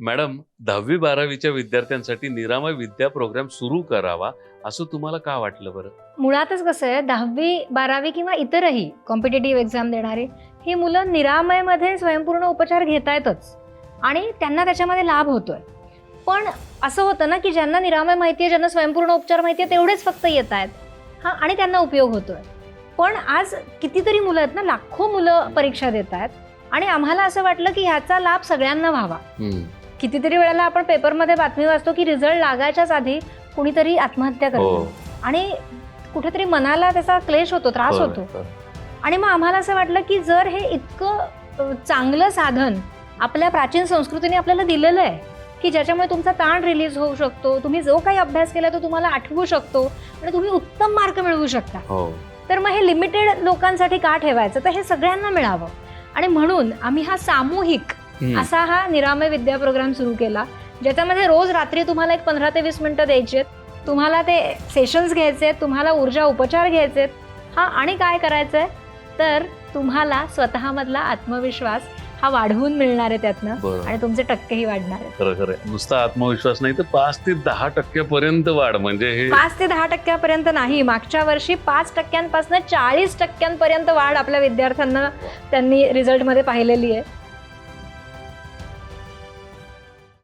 Madam, 10वी-12वीच्या विद्यार्थ्यांसाठी निरामय विद्या programme सुरू करावा असं तुम्हाला का वाटलं बरं? मुळातच कसं आहे, 10वी-12वी किंवा इतरही कॉम्पिटिटिव्ह एक्झाम देणारे ही मुलं निरामयमध्ये स्वयंपूर्ण उपचार घेतायतच आणि त्यांना त्याच्यामध्ये लाभ होतोय. पण असं होतं ना की ज्यांना निरामय माहिती आहे, ज्यांना स्वयंपूर्ण उपचार माहिती आहे, तेवढेच फक्त येत आहेत हां, आणि त्यांना उपयोग होतोय. पण आज कितीतरी मुलं आहेत ना, लाखो मुलं परीक्षा देत आहेत आणि आम्हाला असं वाटलं की ह्याचा लाभ सगळ्यांना व्हावा. कितीतरी वेळेला आपण पेपरमध्ये बातमी वाचतो की रिझल्ट लागायच्याच आधी कुणीतरी आत्महत्या करतो आणि कुठेतरी मनाला त्याचा क्लेश होतो, त्रास होतो. आणि मग आम्हाला असं वाटलं की जर हे इतकं चांगलं साधन आपल्या प्राचीन संस्कृतीने आपल्याला दिलेलं आहे की ज्याच्यामुळे तुमचा ताण रिलीज होऊ शकतो, तुम्ही जो काही अभ्यास केला तो तुम्हाला आठवू शकतो आणि तुम्ही उत्तम मार्क मिळवू शकता, तर मग हे लिमिटेड लोकांसाठी का ठेवायचं? तर हे सगळ्यांना मिळावं. आणि म्हणून आम्ही हा सामूहिक असा हा निरामय विद्या प्रोग्राम सुरू केला, ज्याच्यामध्ये रोज रात्री तुम्हाला एक 15 ते 20 मिनिटं द्यायचे आहेत, तुम्हाला ते सेशन्स घ्यायचे आहेत, तुम्हाला ऊर्जा उपचार घ्यायचे आहेत हां. आणि काय करायचं आहे तर तुम्हाला स्वतःमधला आत्मविश्वास हा वाढवून मिळणार आहे त्यातनं आणि तुमचे टक्केही वाढणार आहेत. खरं खरं, नुसता आत्मविश्वास नाही तर 5 ते 10% वाढ, म्हणजे हे 5 ते 10% नाही, मागच्या वर्षी 5% पासून 40% वाढ आपल्या विद्यार्थ्यांना त्यांनी रिझल्टमध्ये पाहिलेली आहे.